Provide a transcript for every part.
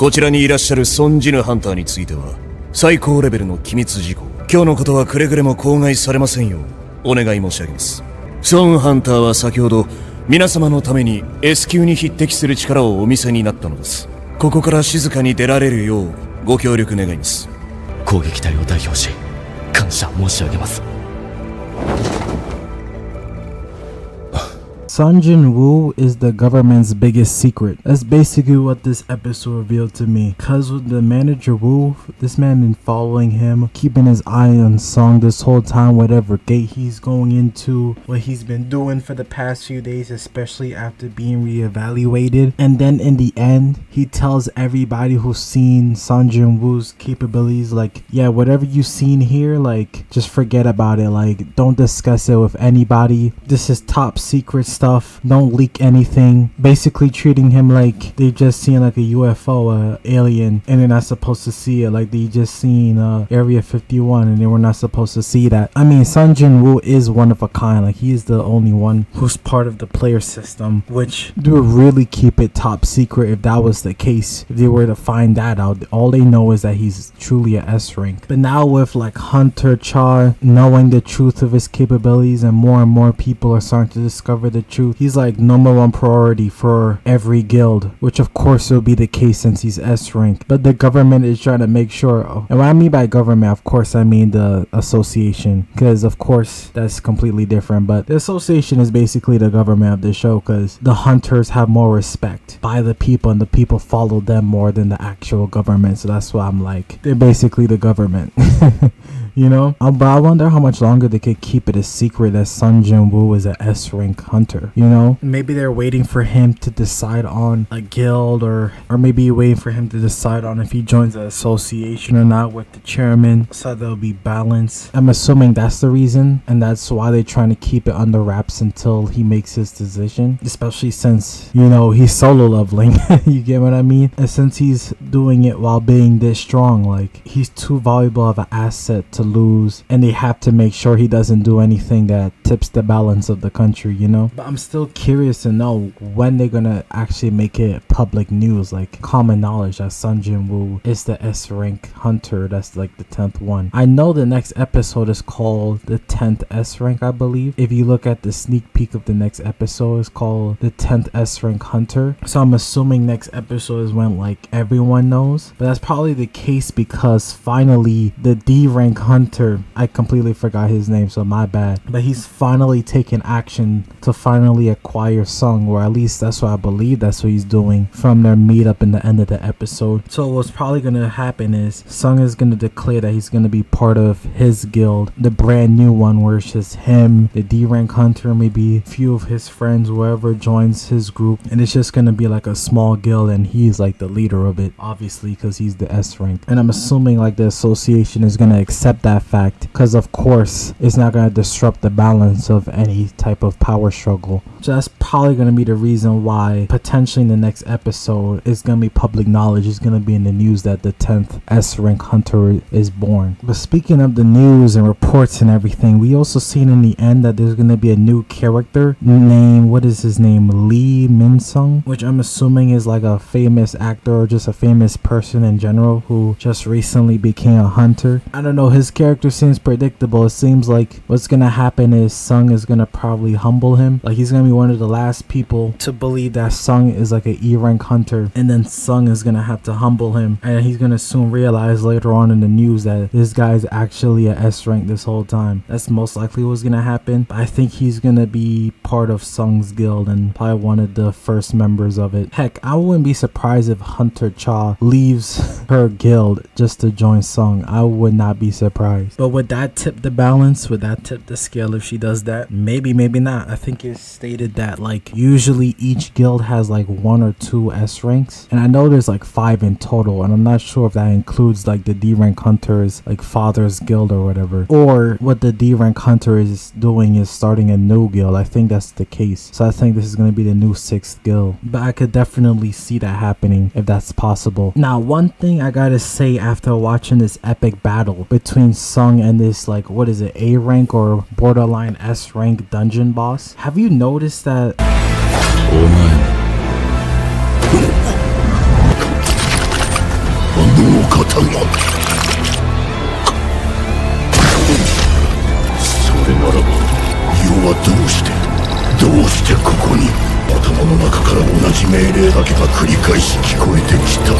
こちらにいらっしゃるソンジヌハンターについては最高レベルの機密事項、今日のことはくれぐれも口外されませんようお願い申し上げます。ソンハンターは先ほど皆様のために S 級に匹敵する力をお見せになったのです。ここから静かに出られるようご協力願います。攻撃隊を代表し感謝申し上げます。Jinwoo is the government's biggest secret. That's basically what this episode revealed to me. Cause with the manager Woo, this man been following him, keeping his eye on Sung this whole time, whatever gate he's going into, what he's been doing for the past few days, especially after being reevaluated. And then in the end, he tells everybody who's seen Jinwoo's capabilities, like, yeah, whatever you've seen here, like, just forget about it. Like, don't discuss it with anybody. This is top secret stuff. Don't leak anything. Basically treating him like they just seen like a UFO, alien, and they're not supposed to see it. Like they just seen Area 51 and they were not supposed to see that. I mean, Jinwoo is one of a kind. Like he is the only one who's part of the player system, which they would really keep it top secret if that was the case. If they were to find that out, all they know is that he's truly a S rank. But now with like Hunter Cha knowing the truth of his capabilities and more people are starting to discover the truth, he's like number one priority for every guild, which of course will be the case since he's S rank. But the government is trying to make sure, and what I mean by government, of course I mean the association, because of course that's completely different, but the association is basically the government of the show, because the hunters have more respect by the people and the people follow them more than the actual government. So that's why I'm like, they're basically the government. You know, but I wonder how much longer they could keep it a secret that Jinwoo is a S rank hunter. You know, maybe they're waiting for him to decide on a guild, or maybe waiting for him to decide on if he joins the association or not with the chairman, so there'll be balance. I'm assuming that's the reason, and that's why they're trying to keep it under wraps until he makes his decision, especially since, you know, he's solo leveling. You get what I mean? And since he's doing it while being this strong, like he's too valuable of an asset to lose, and they have to make sure he doesn't do anything that tips the balance of the country, you know. But I'm still curious to know when they're gonna actually make it public news, like common knowledge that Jinwoo is the S rank hunter. That's like the 10th one. I know the next episode is called the 10th S rank, I believe. If you look at the sneak peek of the next episode, it's called the 10th S rank hunter. So I'm assuming next episode is when like everyone knows, but that's probably the case because finally the D rank hunter, I completely forgot his name, so my bad, but he's finally taken action to finally acquire Sung, or at least that's what I believe that's what he's doing from their meetup in the end of the episode. So what's probably gonna happen is Sung is gonna declare that he's gonna be part of his guild, the brand new one where it's just him, the D rank hunter, maybe a few of his friends, whoever joins his group, and it's just gonna be like a small guild and he's like the leader of it, obviously because he's the S rank. And I'm assuming like the association is gonna accept that fact, because of course it's not going to disrupt the balance of any type of power struggle. So that's probably going to be the reason why potentially in the next episode it's going to be public knowledge. It's going to be in the news that the 10th S rank hunter is born. But speaking of the news and reports and everything, we also seen in the end that there's going to be a new character named, what is his name, Lee Min-sung, which I'm assuming is like a famous actor or just a famous person in general who just recently became a hunter. I don't know, his character seems predictable. It seems like what's gonna happen is Sung is gonna probably humble him. Like he's gonna be one of the last people to believe that Sung is like an E rank hunter, and then Sung is gonna have to humble him, and he's gonna soon realize later on in the news that this guy's actually a S rank this whole time. That's most likely what's gonna happen. But I think he's gonna be part of Sung's guild and probably one of the first members of it. Heck, I wouldn't be surprised if Hunter Cha leaves her guild just to join Sung. I would not be surprised. But would that tip the balance? Would that tip the scale if she does that? Maybe, maybe not. I think it's stated that like usually each guild has like 1 or 2 S ranks, and I know there's like 5 in total, and I'm not sure if that includes like the D rank hunters like father's guild or whatever, or what the D rank hunter is doing is starting a new guild. I think that's the case. So I think this is going to be the new 6th guild, but I could definitely see that happening if that's possible. Now one thing I gotta say after watching this epic battle between Sung and this like, what is it, A rank or borderline S rank dungeon boss, have you noticed that 方が。それならば世はどうしてここに。頭の中から同じ命令だけが繰り返し聞こえてきた。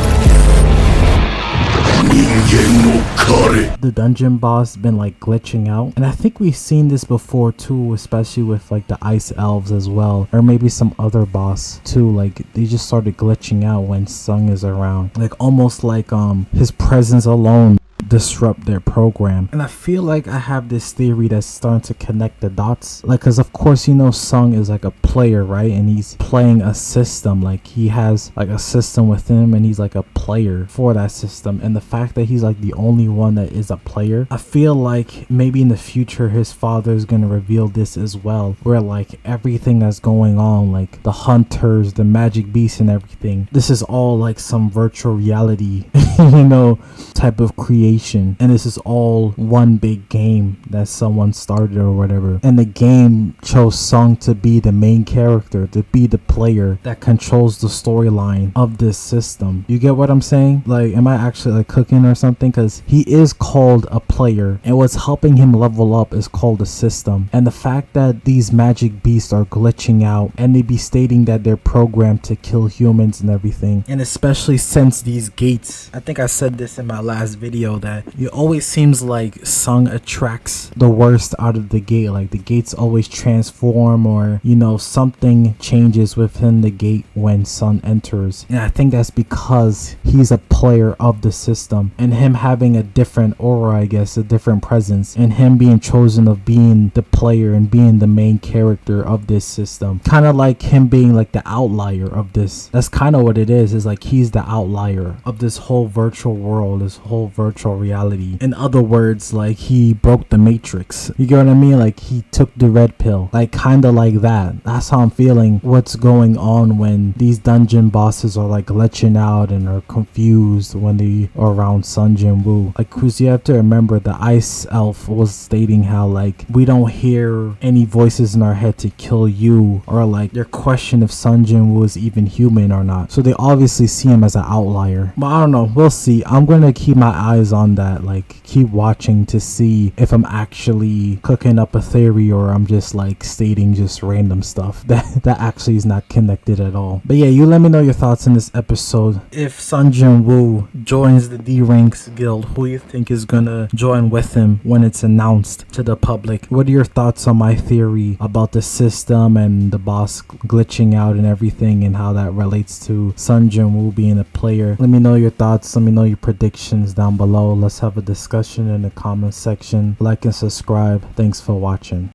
The dungeon boss been like glitching out, and I think we've seen this before too, especially with like the ice elves as well, or maybe some other boss too. Like they just started glitching out when Sung is around, like almost like his presence alone disrupt their program. And I feel like I have this theory that's starting to connect the dots, like, because of course, you know, Sung is like a player, right? And he's playing a system, like he has like a system with him, and he's like a player for that system. And the fact that he's like the only one that is a player, I feel like maybe in the future his father is gonna reveal this as well, where like everything that's going on, like the hunters, the magic beasts and everything, this is all like some virtual reality you know, type of creation, and this is all one big game that someone started or whatever. And the game chose Sung to be the main character, to be the player that controls the storyline of this system. You get what I'm saying? Like, am I actually like cooking or something? Because he is called a player, and what's helping him level up is called a system. And the fact that these magic beasts are glitching out, and they be stating that they're programmed to kill humans and everything, and especially since these gates, I think I said this in my last video, that it always seems like Sung attracts the worst out of the gate. Like the gates always transform, or you know, something changes within the gate when Sung enters. And I think that's because he's a player of the system, and him having a different aura, I guess, a different presence, and him being chosen of being the player and being the main character of this system, kind of like him being like the outlier of this. That's kind of what it is like he's the outlier of this whole virtual world, this whole virtual reality. In other words, like he broke the matrix, you get what I mean? Like he took the red pill, like kind of like that. That's how I'm feeling what's going on when these dungeon bosses are like glitching out and are confused when they are around Sun Jinwoo. Like, cause you have to remember, the ice elf was stating how like we don't hear any voices in our head to kill you, or like their question if Sun Jinwoo is even human or not. So they obviously see him as an outlier. But I don't know, we'll see. I'm gonna keep my eyes on that, like keep watching to see if I'm actually cooking up a theory, or I'm just like stating just random stuff that actually is not connected at all. But yeah, you let me know your thoughts in this episode. If Sun Jinwoo joins the D-Ranks guild, who you think is gonna join with him when it's announced to the public? What are your thoughts on my theory about the system and the boss glitching out and everything, and how that relates to Sun Jinwoo being a player? Let me know your thoughts. Let me know your predictions down below. Let's have a discussion in the comment section. Like and subscribe. Thanks for watching.